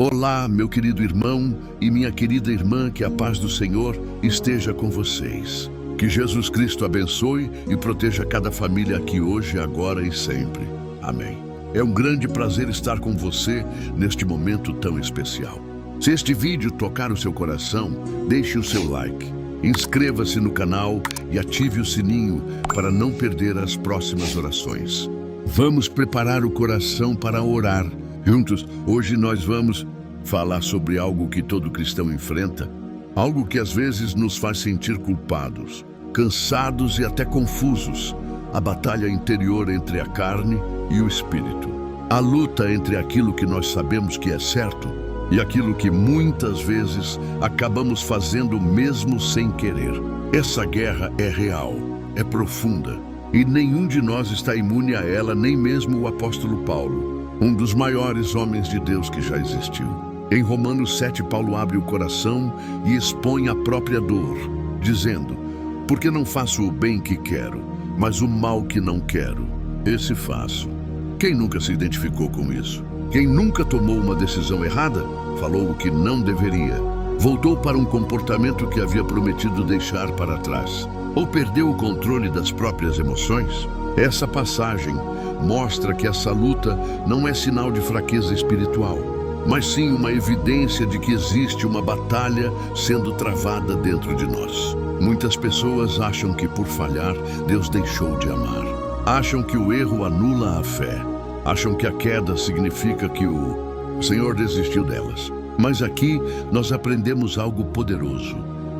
Olá, meu querido irmão e minha querida irmã, que a paz do Senhor esteja com vocês. Que Jesus Cristo abençoe e proteja cada família aqui hoje, agora e sempre. Amém. É um grande prazer estar com você neste momento tão especial. Se este vídeo tocar o seu coração, deixe o seu like. Inscreva-se no canal e ative o sininho para não perder as próximas orações. Vamos preparar o coração para orar. Juntos, hoje nós vamos falar sobre algo que todo cristão enfrenta, algo que às vezes nos faz sentir culpados, cansados e até confusos, a batalha interior entre a carne e o espírito. A luta entre aquilo que nós sabemos que é certo e aquilo que muitas vezes acabamos fazendo mesmo sem querer. Essa guerra é real, é profunda, e nenhum de nós está imune a ela, nem mesmo o apóstolo Paulo, um dos maiores homens de Deus que já existiu. Em Romanos 7, Paulo abre o coração e expõe a própria dor, dizendo: porque não faço o bem que quero, mas o mal que não quero, esse faço. Quem nunca se identificou com isso? Quem nunca tomou uma decisão errada, falou o que não deveria, voltou para um comportamento que havia prometido deixar para trás, ou perdeu o controle das próprias emoções? Essa passagem mostra que essa luta não é sinal de fraqueza espiritual, mas sim uma evidência de que existe uma batalha sendo travada dentro de nós. Muitas pessoas acham que por falhar, Deus deixou de amar. Acham que o erro anula a fé. Acham que a queda significa que o Senhor desistiu delas. Mas aqui nós aprendemos algo poderoso.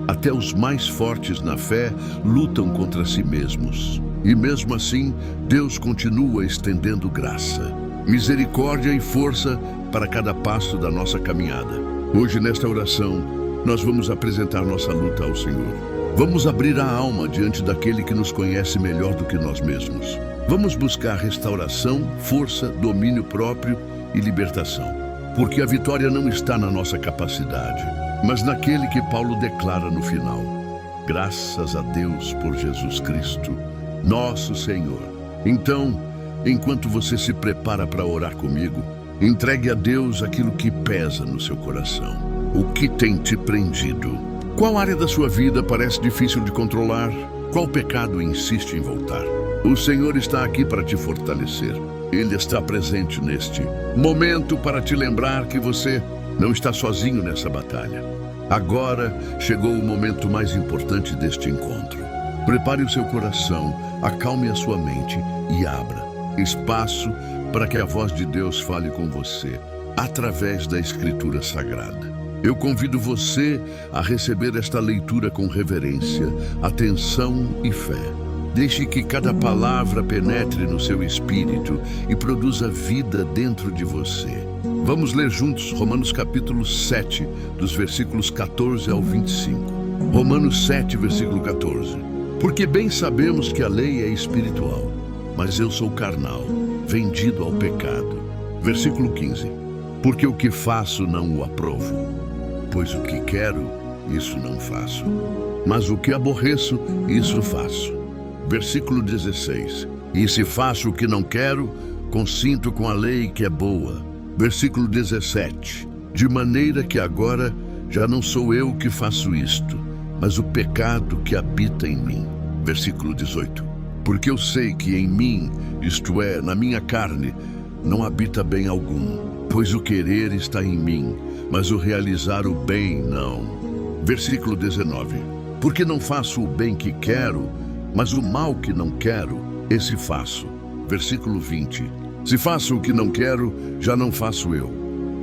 Até os mais fortes na fé lutam contra si mesmos. E mesmo assim, Deus continua estendendo graça, misericórdia e força para cada passo da nossa caminhada. Hoje, nesta oração, nós vamos apresentar nossa luta ao Senhor. Vamos abrir a alma diante daquele que nos conhece melhor do que nós mesmos. Vamos buscar restauração, força, domínio próprio e libertação. Porque a vitória não está na nossa capacidade, mas naquele que Paulo declara no final: graças a Deus por Jesus Cristo, nosso Senhor. Então, enquanto você se prepara para orar comigo, entregue a Deus aquilo que pesa no seu coração. O que tem te prendido? Qual área da sua vida parece difícil de controlar? Qual pecado insiste em voltar? O Senhor está aqui para te fortalecer. Ele está presente neste momento para te lembrar que você não está sozinho nessa batalha. Agora chegou o momento mais importante deste encontro. Prepare o seu coração, acalme a sua mente e abra espaço para que a voz de Deus fale com você através da Escritura Sagrada. Eu convido você a receber esta leitura com reverência, atenção e fé. Deixe que cada palavra penetre no seu espírito e produza vida dentro de você. Vamos ler juntos Romanos capítulo 7, dos versículos 14 ao 25. Romanos 7, versículo 14. Porque bem sabemos que a lei é espiritual, mas eu sou carnal, vendido ao pecado. Versículo 15. Porque o que faço não o aprovo, pois o que quero, isso não faço. Mas o que aborreço, isso faço. Versículo 16. E se faço o que não quero, consinto com a lei que é boa. Versículo 17. De maneira que agora já não sou eu que faço isto, mas o pecado que habita em mim. Versículo 18. Porque eu sei que em mim, isto é, na minha carne, não habita bem algum, pois o querer está em mim, mas o realizar o bem não. Versículo 19. Porque não faço o bem que quero, mas o mal que não quero, esse faço. Versículo 20. Se faço o que não quero, já não faço eu,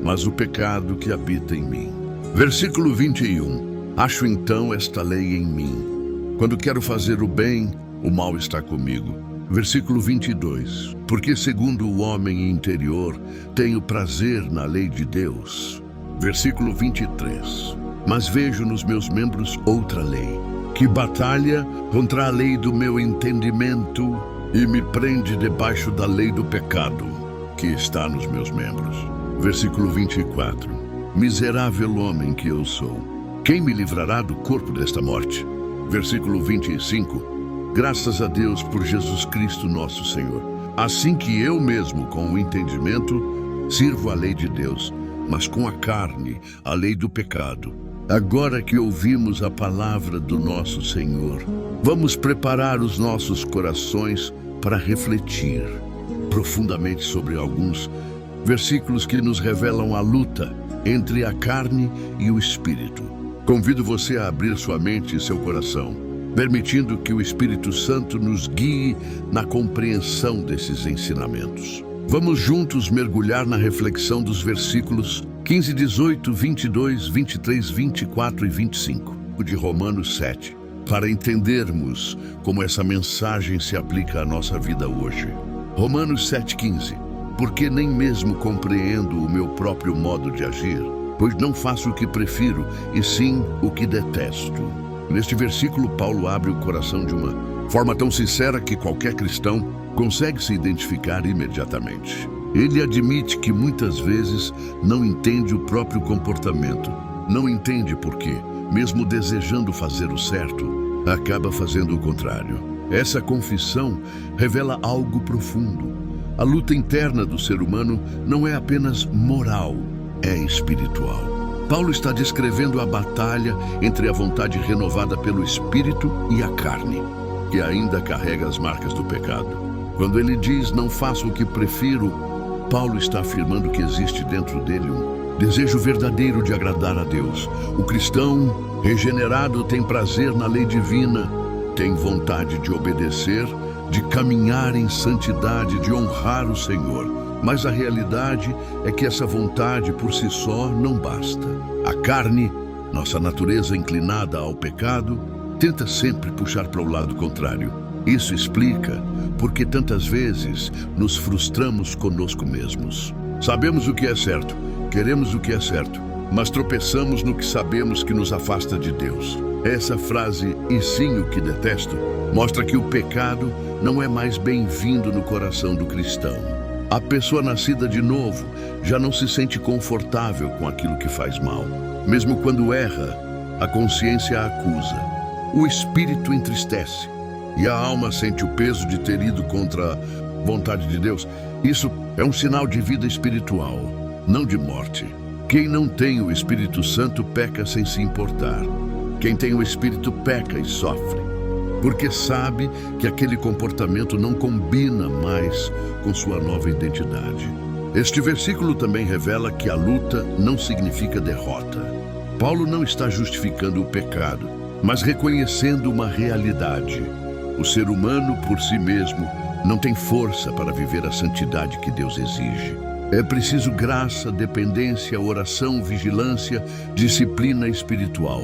mas o pecado que habita em mim. Versículo 21. Acho então esta lei em mim. Quando quero fazer o bem, o mal está comigo. Versículo 22. Porque segundo o homem interior, tenho prazer na lei de Deus. Versículo 23. Mas vejo nos meus membros outra lei, que batalha contra a lei do meu entendimento e me prende debaixo da lei do pecado, que está nos meus membros. Versículo 24. Miserável homem que eu sou, quem me livrará do corpo desta morte? Versículo 25. Graças a Deus por Jesus Cristo nosso Senhor. Assim que eu mesmo, com o entendimento, sirvo a lei de Deus, mas com a carne, a lei do pecado. Agora que ouvimos a palavra do nosso Senhor, vamos preparar os nossos corações para refletir profundamente sobre alguns versículos que nos revelam a luta entre a carne e o espírito. Convido você a abrir sua mente e seu coração, permitindo que o Espírito Santo nos guie na compreensão desses ensinamentos. Vamos juntos mergulhar na reflexão dos versículos 15, 18, 22, 23, 24 e 25 de Romanos 7, para entendermos como essa mensagem se aplica à nossa vida hoje. Romanos 7,15. Porque nem mesmo compreendo o meu próprio modo de agir, pois não faço o que prefiro, e sim o que detesto. Neste versículo, Paulo abre o coração de uma forma tão sincera que qualquer cristão consegue se identificar imediatamente. Ele admite que muitas vezes não entende o próprio comportamento, não entende por quê, mesmo desejando fazer o certo, acaba fazendo o contrário. Essa confissão revela algo profundo. A luta interna do ser humano não é apenas moral, é espiritual. Paulo está descrevendo a batalha entre a vontade renovada pelo Espírito e a carne, que ainda carrega as marcas do pecado. Quando ele diz, não faço o que prefiro, Paulo está afirmando que existe dentro dele um desejo verdadeiro de agradar a Deus. O cristão regenerado tem prazer na lei divina, tem vontade de obedecer, de caminhar em santidade, de honrar o Senhor. Mas a realidade é que essa vontade por si só não basta. A carne, nossa natureza inclinada ao pecado, tenta sempre puxar para o lado contrário. Isso explica porque tantas vezes nos frustramos conosco mesmos. Sabemos o que é certo, queremos o que é certo, mas tropeçamos no que sabemos que nos afasta de Deus. Essa frase, e sim o que detesto, mostra que o pecado não é mais bem-vindo no coração do cristão. A pessoa nascida de novo já não se sente confortável com aquilo que faz mal. Mesmo quando erra, a consciência a acusa. O espírito entristece e a alma sente o peso de ter ido contra a vontade de Deus. Isso é um sinal de vida espiritual, não de morte. Quem não tem o Espírito Santo peca sem se importar. Quem tem o Espírito peca e sofre, porque sabe que aquele comportamento não combina mais com sua nova identidade. Este versículo também revela que a luta não significa derrota. Paulo não está justificando o pecado, mas reconhecendo uma realidade. O ser humano, por si mesmo, não tem força para viver a santidade que Deus exige. É preciso graça, dependência, oração, vigilância, disciplina espiritual.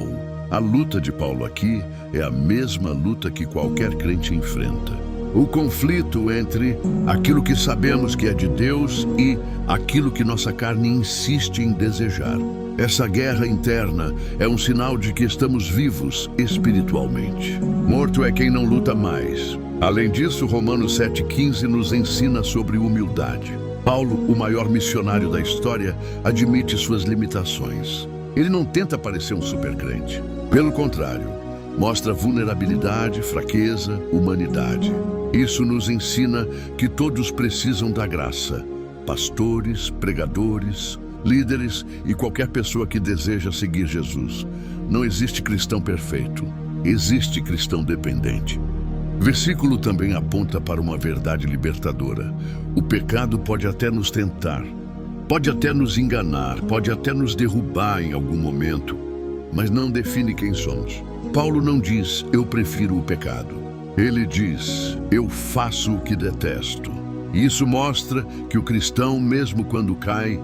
A luta de Paulo aqui é a mesma luta que qualquer crente enfrenta. O conflito entre aquilo que sabemos que é de Deus e aquilo que nossa carne insiste em desejar. Essa guerra interna é um sinal de que estamos vivos espiritualmente. Morto é quem não luta mais. Além disso, Romanos 7,15 nos ensina sobre humildade. Paulo, o maior missionário da história, admite suas limitações. Ele não tenta parecer um supercrente. Pelo contrário, mostra vulnerabilidade, fraqueza, humanidade. Isso nos ensina que todos precisam da graça. Pastores, pregadores, líderes e qualquer pessoa que deseja seguir Jesus. Não existe cristão perfeito, existe cristão dependente. O versículo também aponta para uma verdade libertadora. O pecado pode até nos tentar, pode até nos enganar, pode até nos derrubar em algum momento, mas não define quem somos. Paulo não diz, eu prefiro o pecado. Ele diz, eu faço o que detesto. E isso mostra que o cristão, mesmo quando cai,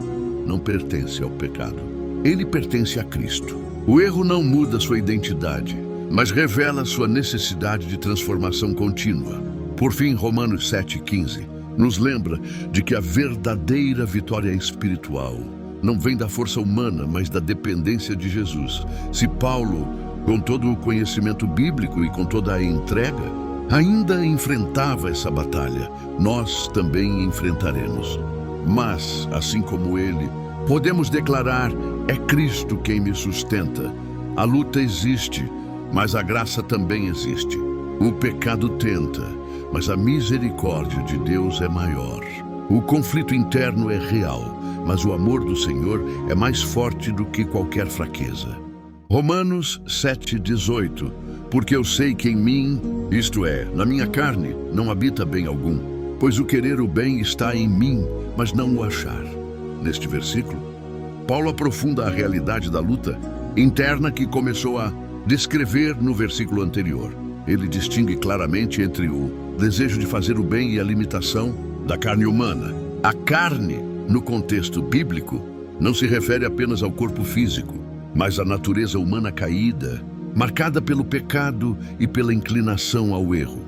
não pertence ao pecado. Ele pertence a Cristo. O erro não muda sua identidade, mas revela sua necessidade de transformação contínua. Por fim, Romanos 7,15 nos lembra de que a verdadeira vitória espiritual não vem da força humana, mas da dependência de Jesus. Se Paulo, com todo o conhecimento bíblico e com toda a entrega, ainda enfrentava essa batalha, nós também enfrentaremos. Mas, assim como ele, podemos declarar, é Cristo quem me sustenta. A luta existe, mas a graça também existe. O pecado tenta, mas a misericórdia de Deus é maior. O conflito interno é real, mas o amor do Senhor é mais forte do que qualquer fraqueza. Romanos 7,18. Porque eu sei que em mim, isto é, na minha carne, não habita bem algum, pois o querer o bem está em mim, mas não o achar. Neste versículo, Paulo aprofunda a realidade da luta interna que começou a descrever no versículo anterior. Ele distingue claramente entre o desejo de fazer o bem e a limitação da carne humana. A carne, no contexto bíblico, não se refere apenas ao corpo físico, mas à natureza humana caída, marcada pelo pecado e pela inclinação ao erro.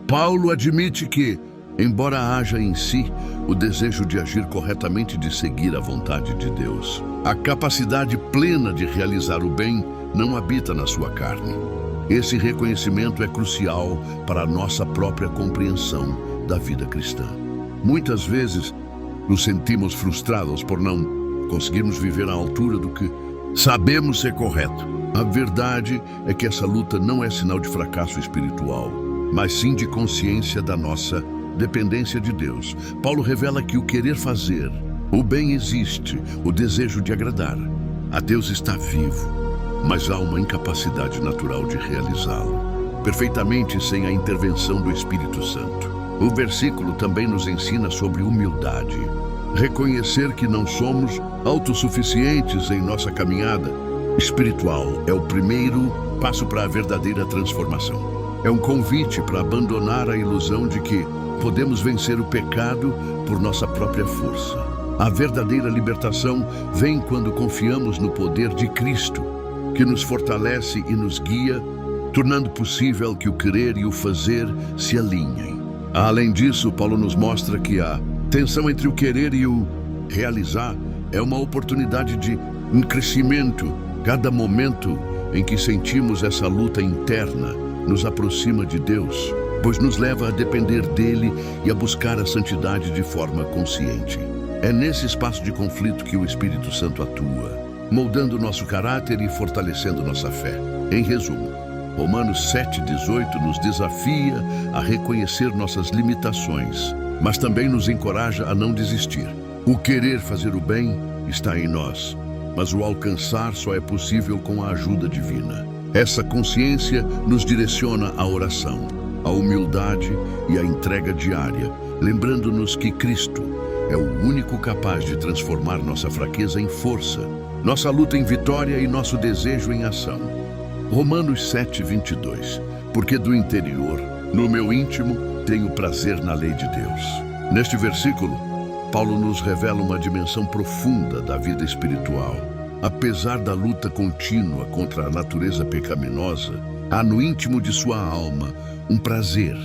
Paulo admite que, embora haja em si o desejo de agir corretamente e de seguir a vontade de Deus, a capacidade plena de realizar o bem não habita na sua carne. Esse reconhecimento é crucial para a nossa própria compreensão da vida cristã. Muitas vezes nos sentimos frustrados por não conseguirmos viver à altura do que sabemos ser correto. A verdade é que essa luta não é sinal de fracasso espiritual, mas sim de consciência da nossa dependência de Deus. Paulo revela que o querer fazer o bem existe, o desejo de agradar a Deus está vivo, mas há uma incapacidade natural de realizá-lo, perfeitamente sem a intervenção do Espírito Santo. O versículo também nos ensina sobre humildade. Reconhecer que não somos autossuficientes em nossa caminhada espiritual é o primeiro passo para a verdadeira transformação. É um convite para abandonar a ilusão de que podemos vencer o pecado por nossa própria força. A verdadeira libertação vem quando confiamos no poder de Cristo, que nos fortalece e nos guia, tornando possível que o querer e o fazer se alinhem. Além disso, Paulo nos mostra que a tensão entre o querer e o realizar é uma oportunidade de um crescimento. Cada momento em que sentimos essa luta interna nos aproxima de Deus, pois nos leva a depender dele e a buscar a santidade de forma consciente. É nesse espaço de conflito que o Espírito Santo atua, moldando nosso caráter e fortalecendo nossa fé. Em resumo, Romanos 7,18 nos desafia a reconhecer nossas limitações, mas também nos encoraja a não desistir. O querer fazer o bem está em nós, mas o alcançar só é possível com a ajuda divina. Essa consciência nos direciona à oração, à humildade e à entrega diária, lembrando-nos que Cristo é o único capaz de transformar nossa fraqueza em força, nossa luta em vitória e nosso desejo em ação. Romanos 7,22. Porque do interior, no meu íntimo, tenho prazer na lei de Deus. Neste versículo, Paulo nos revela uma dimensão profunda da vida espiritual. Apesar da luta contínua contra a natureza pecaminosa, há no íntimo de sua alma um prazer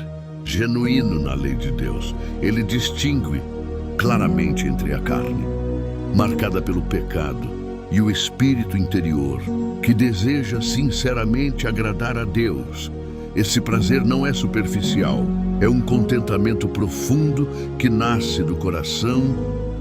genuíno na lei de Deus. Ele distingue claramente entre a carne, marcada pelo pecado, e o espírito interior, que deseja sinceramente agradar a Deus. Esse prazer não é superficial, é um contentamento profundo que nasce do coração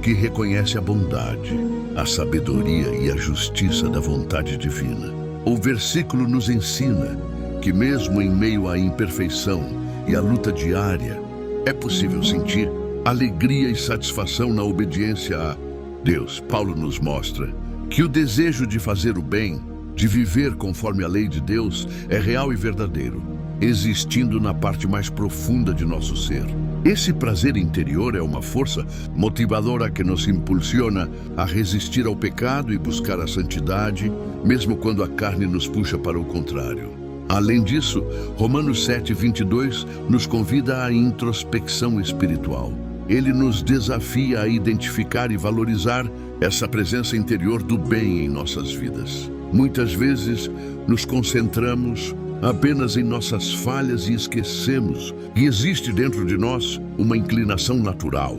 que reconhece a bondade, a sabedoria e a justiça da vontade divina. O versículo nos ensina que mesmo em meio à imperfeição e à luta diária, é possível sentir alegria e satisfação na obediência a Deus. Paulo nos mostra que o desejo de fazer o bem, de viver conforme a lei de Deus, é real e verdadeiro, existindo na parte mais profunda de nosso ser. Esse prazer interior é uma força motivadora que nos impulsiona a resistir ao pecado e buscar a santidade, mesmo quando a carne nos puxa para o contrário. Além disso, Romanos 7,22 nos convida à introspecção espiritual. Ele nos desafia a identificar e valorizar essa presença interior do bem em nossas vidas. Muitas vezes nos concentramos apenas em nossas falhas e esquecemos que existe dentro de nós uma inclinação natural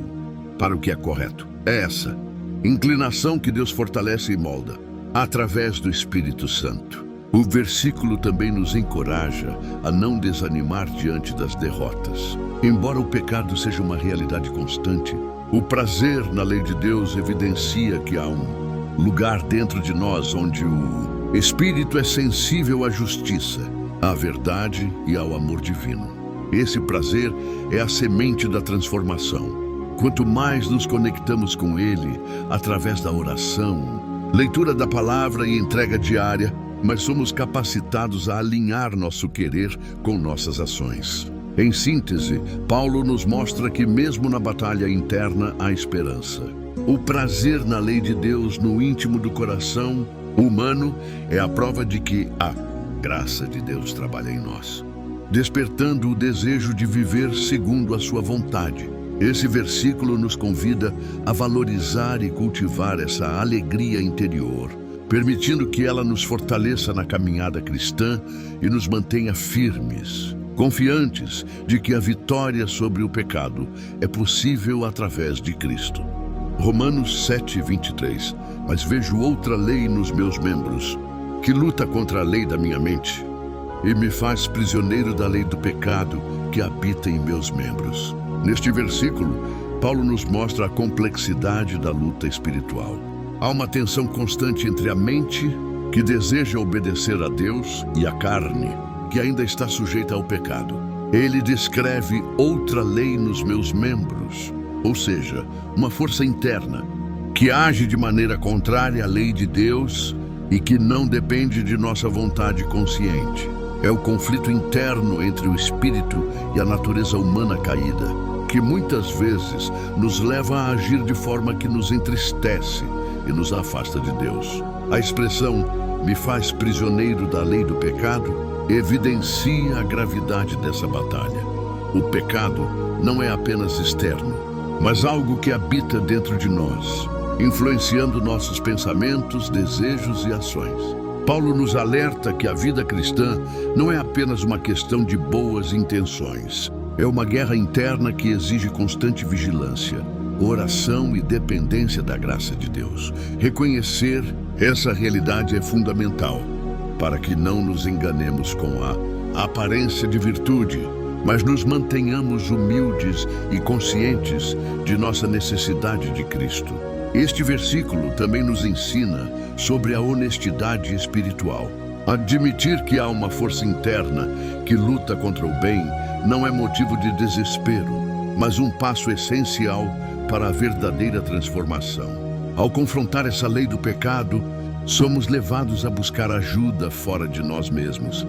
para o que é correto. É essa inclinação que Deus fortalece e molda através do Espírito Santo. O versículo também nos encoraja a não desanimar diante das derrotas. Embora o pecado seja uma realidade constante, o prazer na lei de Deus evidencia que há um lugar dentro de nós onde o Espírito é sensível à justiça, à verdade e ao amor divino. Esse prazer é a semente da transformação. Quanto mais nos conectamos com Ele através da oração, leitura da palavra e entrega diária, mas somos capacitados a alinhar nosso querer com nossas ações. Em síntese, Paulo nos mostra que mesmo na batalha interna há esperança. O prazer na lei de Deus no íntimo do coração humano é a prova de que a graça de Deus trabalha em nós, despertando o desejo de viver segundo a sua vontade. Esse versículo nos convida a valorizar e cultivar essa alegria interior, permitindo que ela nos fortaleça na caminhada cristã e nos mantenha firmes, confiantes de que a vitória sobre o pecado é possível através de Cristo. Romanos 7:23. Mas vejo outra lei nos meus membros, que luta contra a lei da minha mente e me faz prisioneiro da lei do pecado que habita em meus membros. Neste versículo, Paulo nos mostra a complexidade da luta espiritual. Há uma tensão constante entre a mente, que deseja obedecer a Deus, e a carne, que ainda está sujeita ao pecado. Ele descreve outra lei nos meus membros, ou seja, uma força interna, que age de maneira contrária à lei de Deus e que não depende de nossa vontade consciente. É o conflito interno entre o espírito e a natureza humana caída, que muitas vezes nos leva a agir de forma que nos entristece e nos afasta de Deus. A expressão "me faz prisioneiro da lei do pecado" evidencia a gravidade dessa batalha. O pecado não é apenas externo, mas algo que habita dentro de nós, influenciando nossos pensamentos, desejos e ações. Paulo nos alerta que a vida cristã não é apenas uma questão de boas intenções. É uma guerra interna que exige constante vigilância, oração e dependência da graça de Deus. Reconhecer essa realidade é fundamental para que não nos enganemos com a aparência de virtude, mas nos mantenhamos humildes e conscientes de nossa necessidade de Cristo. Este versículo também nos ensina sobre a honestidade espiritual. Admitir que há uma força interna que luta contra o bem não é motivo de desespero, mas um passo essencial para a verdadeira transformação. Ao confrontar essa lei do pecado, somos levados a buscar ajuda fora de nós mesmos,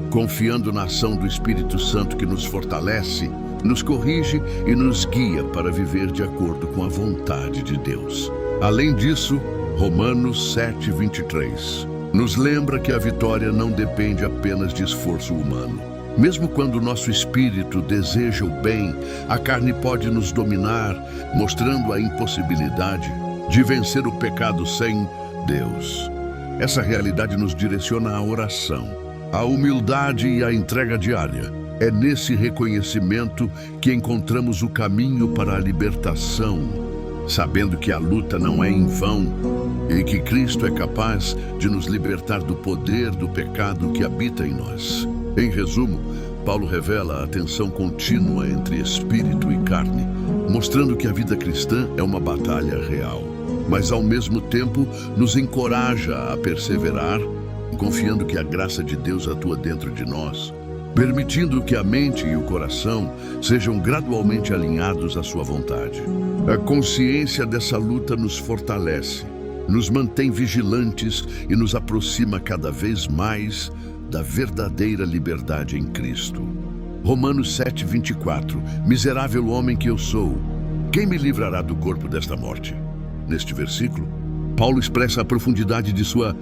confiando na ação do Espírito Santo que nos fortalece, nos corrige e nos guia para viver de acordo com a vontade de Deus. Além disso, Romanos 7:23 nos lembra que a vitória não depende apenas de esforço humano. Mesmo quando o nosso espírito deseja o bem, a carne pode nos dominar, mostrando a impossibilidade de vencer o pecado sem Deus. Essa realidade nos direciona à oração, à humildade e à entrega diária. É nesse reconhecimento que encontramos o caminho para a libertação, sabendo que a luta não é em vão e que Cristo é capaz de nos libertar do poder do pecado que habita em nós. Em resumo, Paulo revela a tensão contínua entre espírito e carne, mostrando que a vida cristã é uma batalha real, mas ao mesmo tempo nos encoraja a perseverar, confiando que a graça de Deus atua dentro de nós, permitindo que a mente e o coração sejam gradualmente alinhados à sua vontade. A consciência dessa luta nos fortalece, nos mantém vigilantes e nos aproxima cada vez mais da verdadeira liberdade em Cristo. Romanos 7:24. Miserável homem que eu sou, quem me livrará do corpo desta morte? Neste versículo, Paulo expressa a profundidade de sua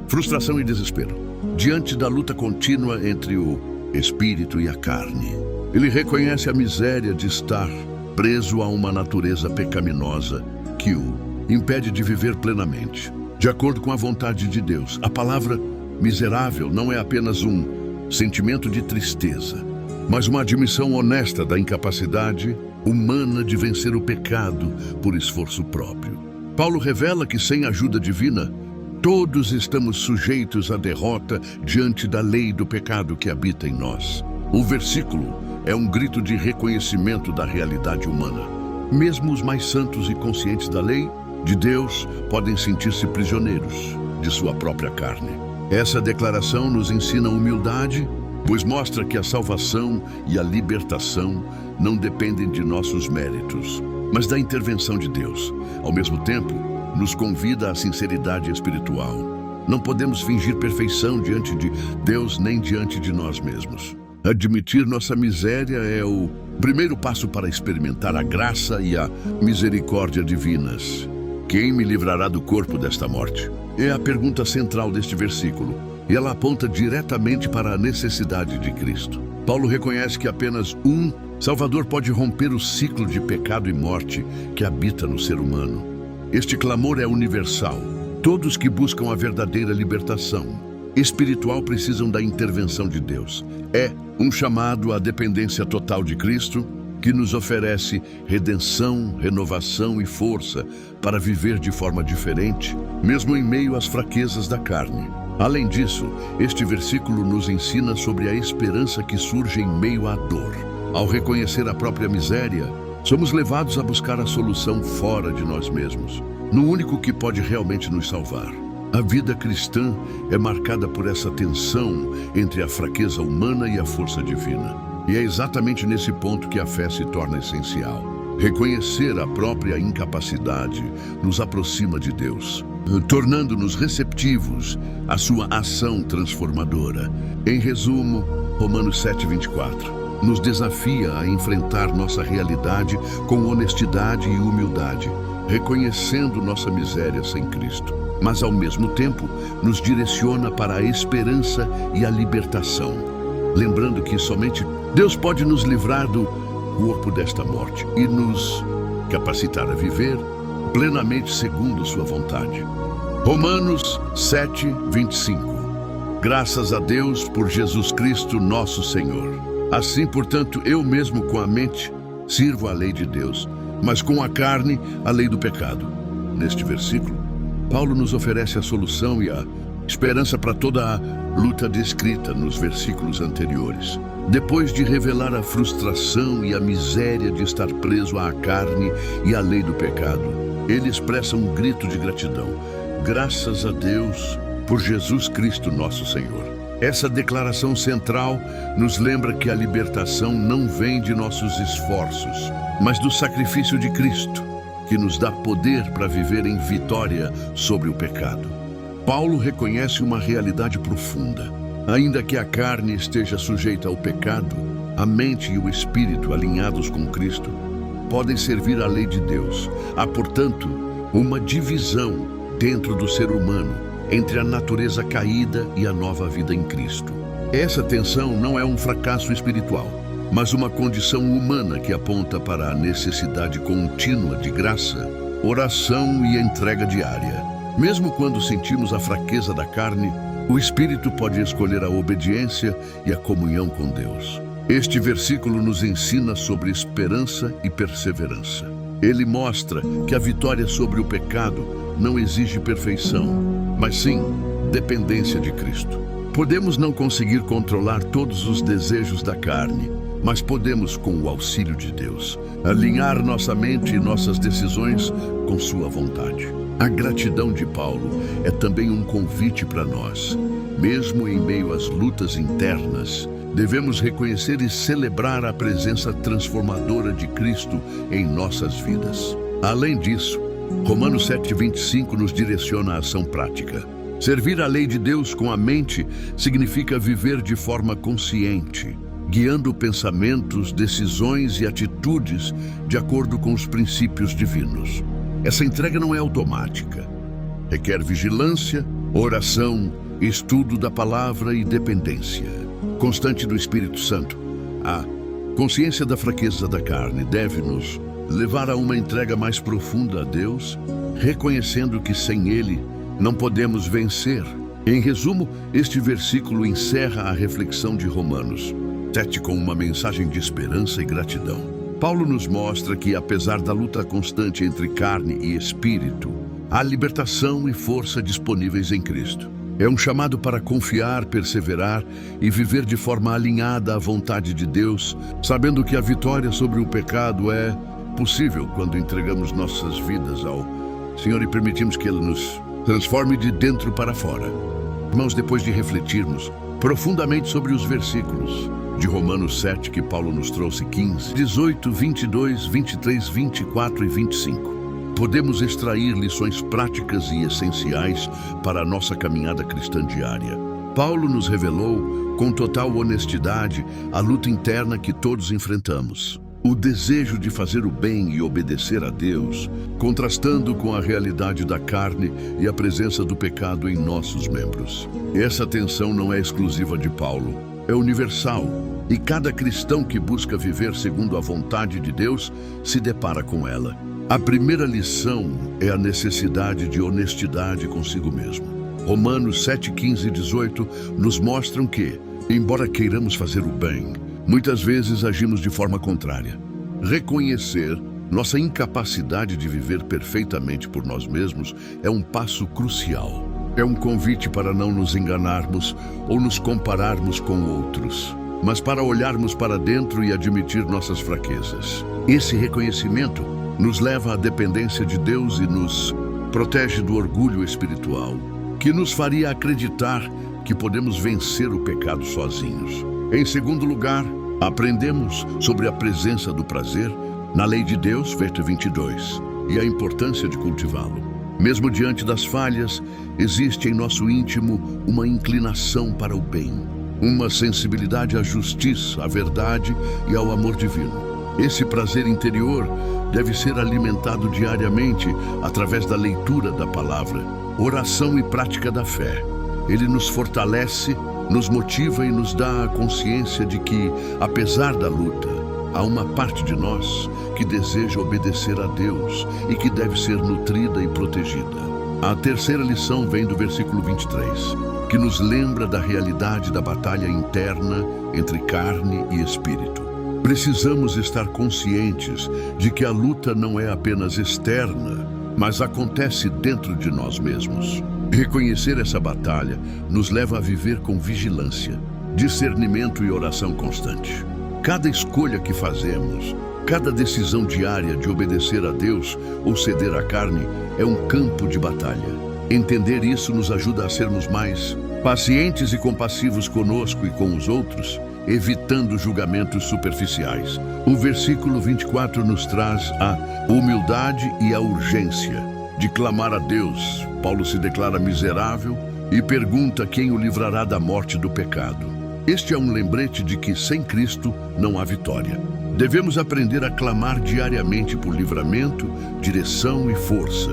frustração e desespero diante da luta contínua entre o espírito e a carne. Ele reconhece a miséria de estar preso a uma natureza pecaminosa que o impede de viver plenamente, de acordo com a vontade de Deus. A palavra miserável não é apenas um sentimento de tristeza, mas uma admissão honesta da incapacidade humana de vencer o pecado por esforço próprio. Paulo revela que sem ajuda divina, todos estamos sujeitos à derrota diante da lei do pecado que habita em nós. O versículo é um grito de reconhecimento da realidade humana. Mesmo os mais santos e conscientes da lei de Deus podem sentir-se prisioneiros de sua própria carne. Essa declaração nos ensina humildade, pois mostra que a salvação e a libertação não dependem de nossos méritos, mas da intervenção de Deus. Ao mesmo tempo, nos convida à sinceridade espiritual. Não podemos fingir perfeição diante de Deus nem diante de nós mesmos. Admitir nossa miséria é o primeiro passo para experimentar a graça e a misericórdia divinas. Quem me livrará do corpo desta morte? É a pergunta central deste versículo, e ela aponta diretamente para a necessidade de Cristo. Paulo reconhece que apenas um Salvador pode romper o ciclo de pecado e morte que habita no ser humano. Este clamor é universal. Todos que buscam a verdadeira libertação espiritual precisam da intervenção de Deus. É um chamado à dependência total de Cristo, que nos oferece redenção, renovação e força para viver de forma diferente, mesmo em meio às fraquezas da carne. Além disso, este versículo nos ensina sobre a esperança que surge em meio à dor. Ao reconhecer a própria miséria, somos levados a buscar a solução fora de nós mesmos, no único que pode realmente nos salvar. A vida cristã é marcada por essa tensão entre a fraqueza humana e a força divina. E é exatamente nesse ponto que a fé se torna essencial. Reconhecer a própria incapacidade nos aproxima de Deus, tornando-nos receptivos à sua ação transformadora. Em resumo, Romanos 7:24 nos desafia a enfrentar nossa realidade com honestidade e humildade, reconhecendo nossa miséria sem Cristo, mas ao mesmo tempo nos direciona para a esperança e a libertação, lembrando que somente Deus pode nos livrar do corpo desta morte e nos capacitar a viver plenamente segundo sua vontade. Romanos 7:25. Graças a Deus por Jesus Cristo, nosso Senhor. Assim, portanto, eu mesmo com a mente sirvo a lei de Deus, mas com a carne a lei do pecado. Neste versículo, Paulo nos oferece a solução e a esperança para toda a luta descrita nos versículos anteriores. Depois de revelar a frustração e a miséria de estar preso à carne e à lei do pecado, ele expressa um grito de gratidão. Graças a Deus por Jesus Cristo, nosso Senhor. Essa declaração central nos lembra que a libertação não vem de nossos esforços, mas do sacrifício de Cristo, que nos dá poder para viver em vitória sobre o pecado. Paulo reconhece uma realidade profunda. Ainda que a carne esteja sujeita ao pecado, a mente e o espírito alinhados com Cristo podem servir à lei de Deus. Há, portanto, uma divisão dentro do ser humano entre a natureza caída e a nova vida em Cristo. Essa tensão não é um fracasso espiritual, mas uma condição humana que aponta para a necessidade contínua de graça, oração e entrega diária. Mesmo quando sentimos a fraqueza da carne, o Espírito pode escolher a obediência e a comunhão com Deus. Este versículo nos ensina sobre esperança e perseverança. Ele mostra que a vitória sobre o pecado não exige perfeição, mas sim dependência de Cristo. Podemos não conseguir controlar todos os desejos da carne, mas podemos, com o auxílio de Deus, alinhar nossa mente e nossas decisões com sua vontade. A gratidão de Paulo é também um convite para nós. Mesmo em meio às lutas internas, devemos reconhecer e celebrar a presença transformadora de Cristo em nossas vidas. Além disso, Romanos 7:25 nos direciona à ação prática. Servir a lei de Deus com a mente significa viver de forma consciente, guiando pensamentos, decisões e atitudes de acordo com os princípios divinos. Essa entrega não é automática. Requer vigilância, oração, estudo da palavra e dependência constante do Espírito Santo. A consciência da fraqueza da carne deve nos levar a uma entrega mais profunda a Deus, reconhecendo que sem Ele não podemos vencer. Em resumo, este versículo encerra a reflexão de Romanos 7 com uma mensagem de esperança e gratidão. Paulo nos mostra que, apesar da luta constante entre carne e espírito, há libertação e força disponíveis em Cristo. É um chamado para confiar, perseverar e viver de forma alinhada à vontade de Deus, sabendo que a vitória sobre o pecado é possível quando entregamos nossas vidas ao Senhor e permitimos que Ele nos transforme de dentro para fora. Irmãos, depois de refletirmos profundamente sobre os versículos de Romanos 7, que Paulo nos trouxe, 15, 18, 22, 23, 24 e 25. Podemos extrair lições práticas e essenciais para a nossa caminhada cristã diária. Paulo nos revelou, com total honestidade, a luta interna que todos enfrentamos. O desejo de fazer o bem e obedecer a Deus, contrastando com a realidade da carne e a presença do pecado em nossos membros. Essa tensão não é exclusiva de Paulo, é universal, e cada cristão que busca viver segundo a vontade de Deus se depara com ela. A primeira lição é a necessidade de honestidade consigo mesmo. Romanos 7, 15 e 18 nos mostram que, embora queiramos fazer o bem, muitas vezes agimos de forma contrária. Reconhecer nossa incapacidade de viver perfeitamente por nós mesmos é um passo crucial. É um convite para não nos enganarmos ou nos compararmos com outros, mas para olharmos para dentro e admitir nossas fraquezas. Esse reconhecimento nos leva à dependência de Deus e nos protege do orgulho espiritual, que nos faria acreditar que podemos vencer o pecado sozinhos. Em segundo lugar, aprendemos sobre a presença do prazer na lei de Deus, verso 22, e a importância de cultivá-lo. Mesmo diante das falhas, existe em nosso íntimo uma inclinação para o bem, uma sensibilidade à justiça, à verdade e ao amor divino. Esse prazer interior deve ser alimentado diariamente através da leitura da palavra, oração e prática da fé. Ele nos fortalece, nos motiva e nos dá a consciência de que, apesar da luta, há uma parte de nós que deseja obedecer a Deus e que deve ser nutrida e protegida. A terceira lição vem do versículo 23, que nos lembra da realidade da batalha interna entre carne e espírito. Precisamos estar conscientes de que a luta não é apenas externa, mas acontece dentro de nós mesmos. Reconhecer essa batalha nos leva a viver com vigilância, discernimento e oração constante. Cada escolha que fazemos, cada decisão diária de obedecer a Deus ou ceder à carne é um campo de batalha. Entender isso nos ajuda a sermos mais pacientes e compassivos conosco e com os outros, evitando julgamentos superficiais. O versículo 24 nos traz a humildade e a urgência de clamar a Deus. Paulo se declara miserável e pergunta quem o livrará da morte do pecado. Este é um lembrete de que sem Cristo não há vitória. Devemos aprender a clamar diariamente por livramento, direção e força,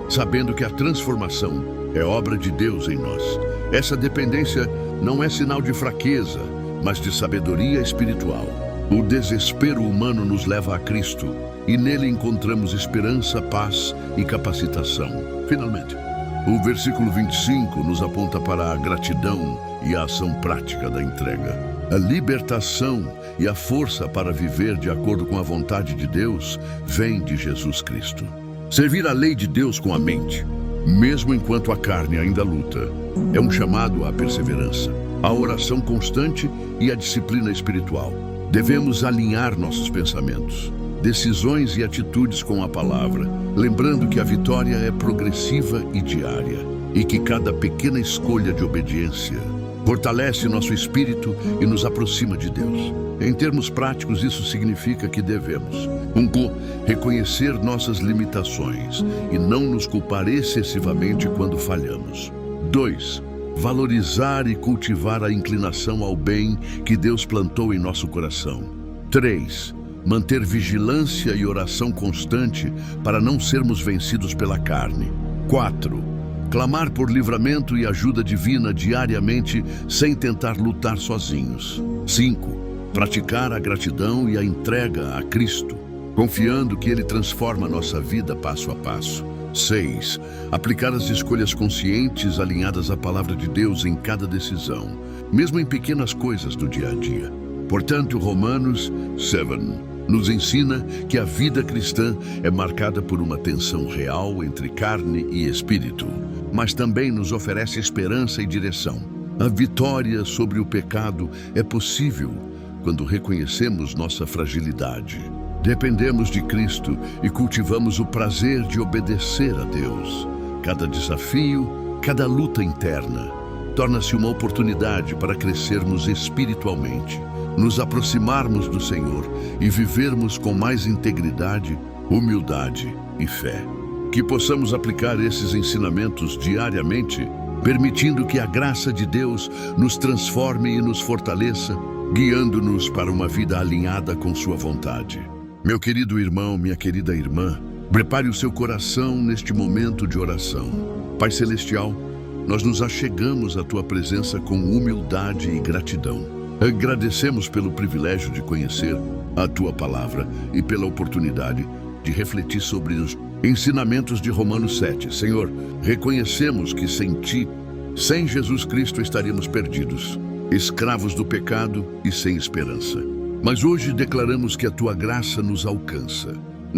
sabendo que a transformação é obra de Deus em nós. Essa dependência não é sinal de fraqueza, mas de sabedoria espiritual. O desespero humano nos leva a Cristo e nele encontramos esperança, paz e capacitação. Finalmente, o versículo 25 nos aponta para a gratidão e a ação prática da entrega. A libertação e a força para viver de acordo com a vontade de Deus vem de Jesus Cristo. Servir a lei de Deus com a mente, mesmo enquanto a carne ainda luta, é um chamado à perseverança, à oração constante e à disciplina espiritual. Devemos alinhar nossos pensamentos, decisões e atitudes com a palavra, lembrando que a vitória é progressiva e diária, e que cada pequena escolha de obediência fortalece nosso espírito e nos aproxima de Deus. Em termos práticos, isso significa que devemos 1. Reconhecer nossas limitações e não nos culpar excessivamente quando falhamos. 2. Valorizar e cultivar a inclinação ao bem que Deus plantou em nosso coração. 3. Manter vigilância e oração constante para não sermos vencidos pela carne. 4. Clamar por livramento e ajuda divina diariamente sem tentar lutar sozinhos. 5. Praticar a gratidão e a entrega a Cristo, confiando que Ele transforma nossa vida passo a passo. 6. Aplicar as escolhas conscientes alinhadas à palavra de Deus em cada decisão, mesmo em pequenas coisas do dia a dia. Portanto, Romanos 7 nos ensina que a vida cristã é marcada por uma tensão real entre carne e espírito, mas também nos oferece esperança e direção. A vitória sobre o pecado é possível quando reconhecemos nossa fragilidade. Dependemos de Cristo e cultivamos o prazer de obedecer a Deus. Cada desafio, cada luta interna, torna-se uma oportunidade para crescermos espiritualmente, nos aproximarmos do Senhor e vivermos com mais integridade, humildade e fé. Que possamos aplicar esses ensinamentos diariamente, permitindo que a graça de Deus nos transforme e nos fortaleça, guiando-nos para uma vida alinhada com sua vontade. Meu querido irmão, minha querida irmã, prepare o seu coração neste momento de oração. Pai Celestial, nós nos achegamos à Tua presença com humildade e gratidão. Agradecemos pelo privilégio de conhecer a Tua palavra e pela oportunidade de refletir sobre os ensinamentos de Romanos 7. Senhor, reconhecemos que sem Ti, sem Jesus Cristo, estaríamos perdidos, escravos do pecado e sem esperança. Mas hoje declaramos que a Tua graça nos alcança,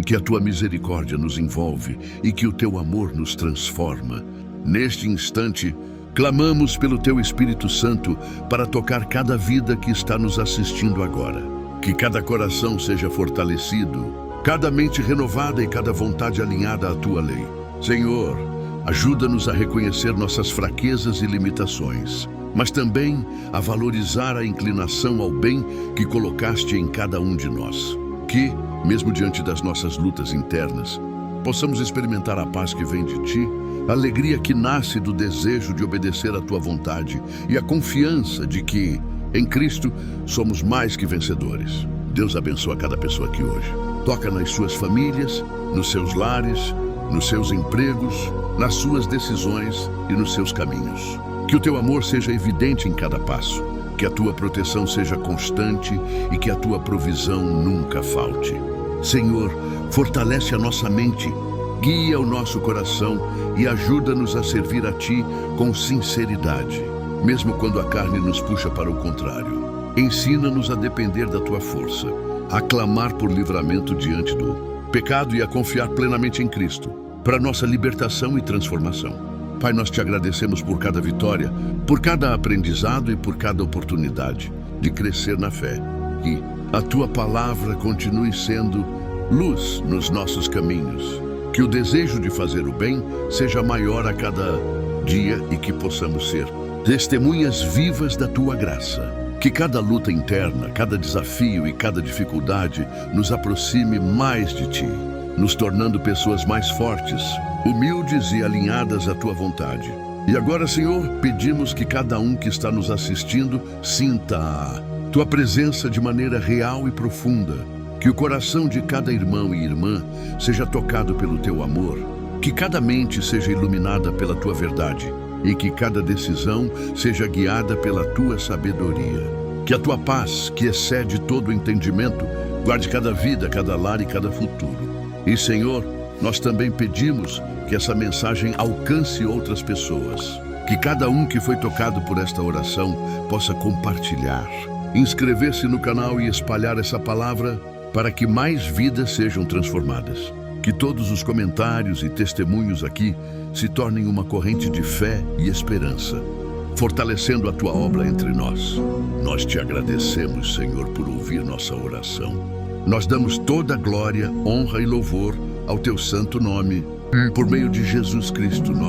que a Tua misericórdia nos envolve e que o Teu amor nos transforma. Neste instante, clamamos pelo Teu Espírito Santo para tocar cada vida que está nos assistindo agora. Que cada coração seja fortalecido, cada mente renovada e cada vontade alinhada à Tua lei. Senhor, ajuda-nos a reconhecer nossas fraquezas e limitações, mas também a valorizar a inclinação ao bem que colocaste em cada um de nós. Que, mesmo diante das nossas lutas internas, possamos experimentar a paz que vem de Ti, a alegria que nasce do desejo de obedecer à Tua vontade e a confiança de que, em Cristo, somos mais que vencedores. Deus abençoa cada pessoa aqui hoje. Toca nas suas famílias, nos seus lares, nos seus empregos, nas suas decisões e nos seus caminhos. Que o Teu amor seja evidente em cada passo, que a Tua proteção seja constante e que a Tua provisão nunca falte. Senhor, fortalece a nossa mente, guia o nosso coração e ajuda-nos a servir a Ti com sinceridade, mesmo quando a carne nos puxa para o contrário. Ensina-nos a depender da Tua força, a clamar por livramento diante do pecado e a confiar plenamente em Cristo, para nossa libertação e transformação. Pai, nós Te agradecemos por cada vitória, por cada aprendizado e por cada oportunidade de crescer na fé. Que a Tua palavra continue sendo luz nos nossos caminhos. Que o desejo de fazer o bem seja maior a cada dia e que possamos ser testemunhas vivas da Tua graça. Que cada luta interna, cada desafio e cada dificuldade nos aproxime mais de Ti, nos tornando pessoas mais fortes, humildes e alinhadas à Tua vontade. E agora, Senhor, pedimos que cada um que está nos assistindo sinta a Tua presença de maneira real e profunda. Que o coração de cada irmão e irmã seja tocado pelo Teu amor. Que cada mente seja iluminada pela Tua verdade. E que cada decisão seja guiada pela Tua sabedoria. Que a Tua paz, que excede todo o entendimento, guarde cada vida, cada lar e cada futuro. E, Senhor, nós também pedimos que essa mensagem alcance outras pessoas. Que cada um que foi tocado por esta oração possa compartilhar, inscrever-se no canal e espalhar essa palavra para que mais vidas sejam transformadas. Que todos os comentários e testemunhos aqui se tornem uma corrente de fé e esperança, fortalecendo a Tua obra entre nós. Nós Te agradecemos, Senhor, por ouvir nossa oração. Nós damos toda a glória, honra e louvor ao Teu santo nome, por meio de Jesus Cristo, nosso